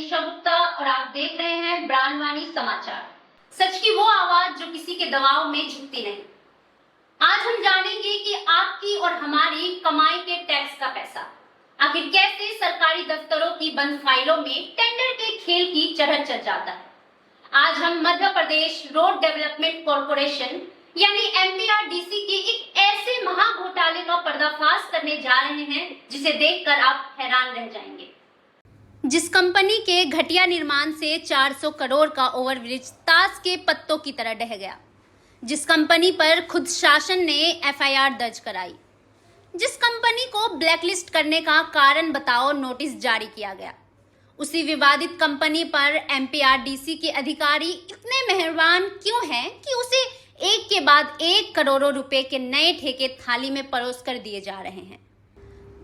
निशा गुप्ता और आप देख रहे हैं ब्रांडवाणी समाचार। सच की वो आवाज जो किसी के दबाव में झुकती नहीं। आज हम जानेंगे कि आपकी और हमारी कमाई के टैक्स का पैसा आखिर कैसे सरकारी दफ्तरों की बंद फाइलों में टेंडर के खेल की चरह चढ़ जाता है। आज हम Madhya Pradesh road development corporation यानी MPRDC के एक ऐसे महा घोटाले का पर्दाफाश करने जा रहे हैं जिसे देखकर आप हैरान रह जाएंगे। जिस कंपनी के घटिया निर्माण से 400 करोड़ का ओवरब्रिज ताश के पत्तों की तरह ढह गया, जिस कंपनी पर खुद शासन ने FIR दर्ज कराई, जिस कंपनी को ब्लैकलिस्ट करने का कारण बताओ नोटिस जारी किया गया, उसी विवादित कंपनी पर MPRDC के अधिकारी इतने मेहरबान क्यों हैं कि उसे एक के बाद एक करोड़ों रुपए के नए ठेके थाली में परोस कर दिए जा रहे हैं।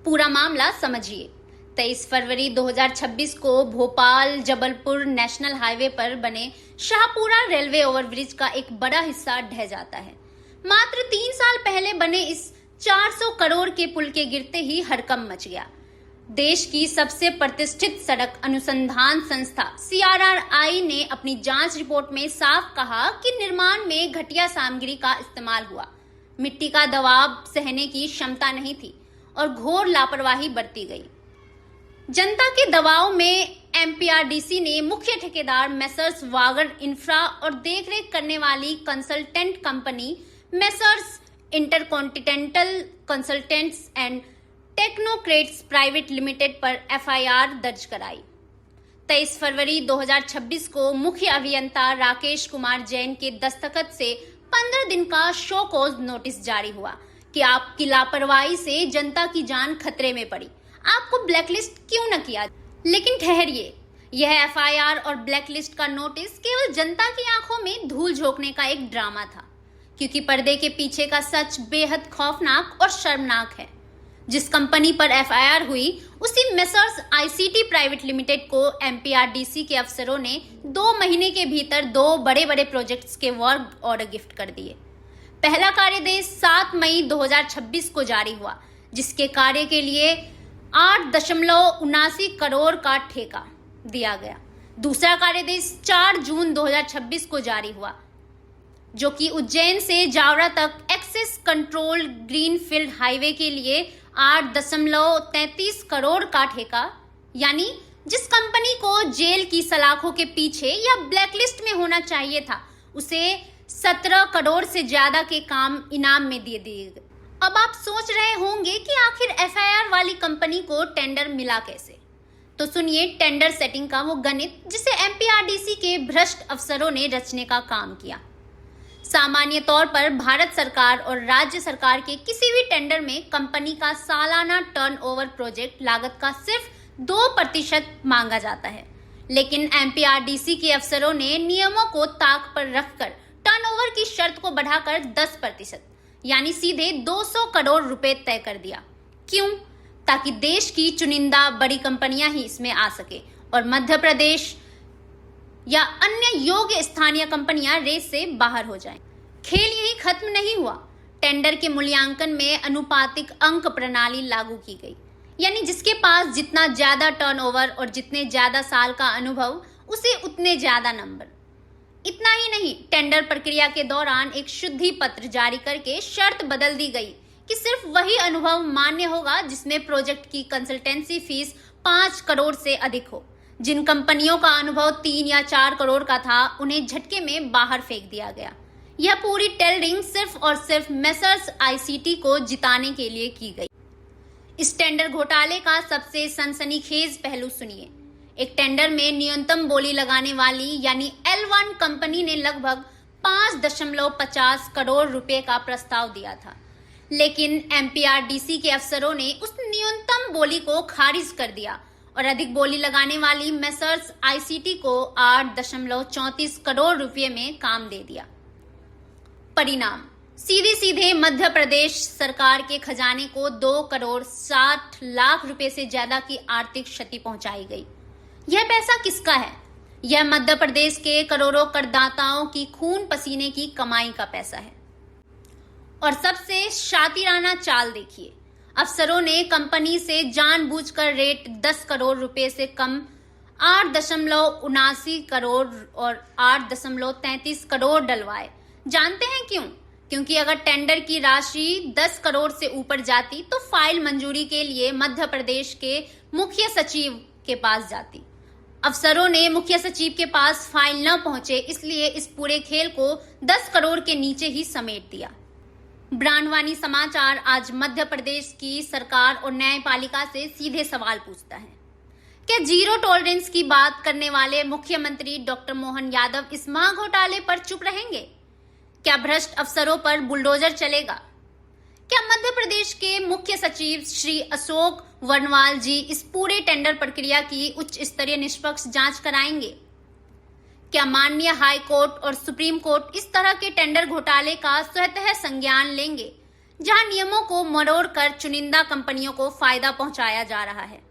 पूरा मामला समझिए। 23 फरवरी 2026 को भोपाल जबलपुर नेशनल हाईवे पर बने शाहपुरा रेलवे ओवरब्रिज का एक बड़ा हिस्सा ढह जाता है। मात्र 3 साल पहले बने इस 400 करोड़ के पुल के गिरते ही हड़कंप मच गया। देश की सबसे प्रतिष्ठित सड़क अनुसंधान संस्था CRRI ने अपनी जांच रिपोर्ट में साफ कहा कि निर्माण में घटिया सामग्री का इस्तेमाल हुआ, मिट्टी का दबाव सहने की क्षमता नहीं थी और घोर लापरवाही बरती गई। जनता के दबाव में MPRDC ने मुख्य ठेकेदार मेसर्स वागर इंफ्रा और देखरेख करने वाली consultant company messrs intercontinental consultants and technocrats private limited पर FIR दर्ज कराई। 23 फरवरी 2026 को मुख्य अभियंता राकेश कुमार जैन के दस्तखत से 15 दिन का शो कॉज नोटिस जारी हुआ कि आपकी लापरवाही से जनता की जान खतरे में पड़ी, आपको ब्लैकलिस्ट क्यों न किया। लेकिन ठहरिए, यह FIR और ब्लैकलिस्ट का नोटिस केवल जनता की आंखों में धूल झोंकने का एक ड्रामा था, क्योंकि पर्दे के पीछे का सच बेहद खौफनाक और शर्मनाक है। जिस कंपनी पर FIR हुई उसी मेसर्स ICT प्राइवेट लिमिटेड को MPRDC के अफसरों ने 2 महीने के भीतर 2 बड़े प्रोजेक्ट्स के वर्क ऑर्डर गिफ्ट कर दिए। पहला कार्यदेश 7 मई 2026 को जारी हुआ, जिसके कार्य के लिए 8.79 करोड़ का ठेका दिया गया। दूसरा कार्यदेश 4 जून 2026 को जारी हुआ, जो कि उज्जैन से जावरा तक एक्सेस कंट्रोल ग्रीनफील्ड हाईवे के लिए 8.33 करोड़ का ठेका, यानी जिस कंपनी को जेल की सलाखों के पीछे या ब्लैकलिस्ट में होना चाहिए था, उसे 17 करोड़ से ज्यादा के काम इनाम में दे दिए गए। अब आप सोच रहे होंगे कि आखिर FIR वाली कंपनी को टेंडर मिला कैसे, तो सुनिए टेंडर सेटिंग का वो गणित जिसे MPRDC के भ्रष्ट अफसरों ने रचने का काम किया। सामान्य तौर पर भारत सरकार और राज्य सरकार के किसी भी टेंडर में कंपनी का सालाना टर्नओवर प्रोजेक्ट लागत का सिर्फ 2% मांगा जाता है, लेकिन MPRDC के अफसरों ने नियमों को ताक पर रखकर टर्नओवर की शर्त को बढ़ाकर 10% यानी सीधे 200 करोड़ रुपए तय कर दिया। क्यों? ताकि देश की चुनिंदा बड़ी कंपनियां ही इसमें आ सके और मध्य प्रदेश या अन्य योग्य स्थानीय कंपनियां रेस से बाहर हो जाएं। खेल यही खत्म नहीं हुआ। टेंडर के मूल्यांकन में अनुपातिक अंक प्रणाली लागू की गई, यानी जिसके पास जितना ज्यादा टर्नओवर और जितने ज्यादा साल का अनुभव, उसे उतने ज्यादा नंबर। इतना ही नहीं, टेंडर प्रक्रिया के दौरान एक शुद्धि पत्र जारी करके शर्त बदल दी गई कि सिर्फ वही अनुभव मान्य होगा जिसमें प्रोजेक्ट की कंसल्टेंसी फीस 5 करोड़ से अधिक हो। जिन कंपनियों का अनुभव 3 या 4 करोड़ का था, उन्हें झटके में बाहर फेंक दिया गया। यह पूरी टेंडरिंग सिर्फ और सिर्फ मेसर्स ICT को जिताने के लिए की गई। इस टेंडर घोटाले का सबसे सनसनीखेज पहलू सुनिए। एक टेंडर में न्यूनतम बोली लगाने वाली यानी L1 कंपनी ने लगभग 5.50 करोड़ रुपए का प्रस्ताव दिया था, लेकिन MPRDC के अफसरों ने उस न्यूनतम बोली को खारिज कर दिया और अधिक बोली लगाने वाली मेसर्स ICT को 8.34 करोड़ रुपए में काम दे दिया। परिणाम सीधे मध्य प्रदेश सरकार के खजाने को 2 करोड़ 60 लाख रुपए से ज्यादा की आर्थिक क्षति पहुंचाई गई। यह पैसा किसका है? यह मध्य प्रदेश के करोड़ों करदाताओं की खून पसीने की कमाई का पैसा है। और सबसे शातिराना चाल देखिए, अफसरों ने कंपनी से जानबूझकर रेट 10 करोड़ रुपए से कम 8.79 करोड़ और 8.33 करोड़ डलवाए। जानते हैं क्यों? क्योंकि अगर टेंडर की राशि 10 करोड़ से ऊपर जाती तो फाइल मंजूरी के लिए मध्य प्रदेश के मुख्य सचिव के पास जाती। अफसरों ने मुख्य सचिव के पास फाइल न पहुंचे, इसलिए इस पूरे खेल को 10 करोड़ के नीचे ही समेट दिया। ब्रांडवानी समाचार आज मध्य प्रदेश की सरकार और न्यायपालिका से सीधे सवाल पूछता है। क्या जीरो टॉलरेंस की बात करने वाले मुख्यमंत्री डॉक्टर मोहन यादव इस महाघोटाले पर चुप रहेंगे? क्या भ्रष्ट अफसरों पर बुलडोजर चलेगा? क्या मध्य प्रदेश के मुख्य सचिव श्री अशोक वर्णवाल जी इस पूरे टेंडर प्रक्रिया की उच्च स्तरीय निष्पक्ष जांच कराएंगे? क्या माननीय हाई कोर्ट और सुप्रीम कोर्ट इस तरह के टेंडर घोटाले का स्वतः संज्ञान लेंगे, जहां नियमों को मरोड़कर चुनिंदा कंपनियों को फायदा पहुंचाया जा रहा है,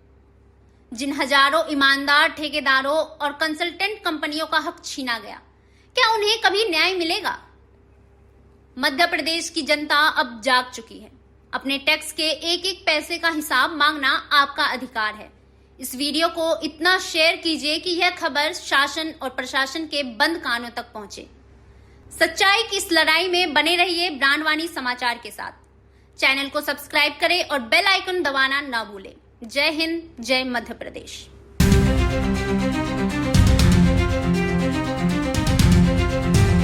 जिन हजारों ईमानदार ठेकेदारों और कंसल्टेंट कंपनियों का हक छीना गया? क्या उन्हें कभी न्याय मिलेगा? मध्य प्रदेश की जनता अब जाग चुकी है। अपने टैक्स के एक एक पैसे का हिसाब मांगना आपका अधिकार है। इस वीडियो को इतना शेयर कीजिए कि यह खबर शासन और प्रशासन के बंद कानों तक पहुंचे। सच्चाई की इस लड़ाई में बने रहिए ब्रांडवानी समाचार के साथ। चैनल को सब्सक्राइब करें और बेल आइकन दबाना ना भूलें। जय हिंद, जय मध्य प्रदेश।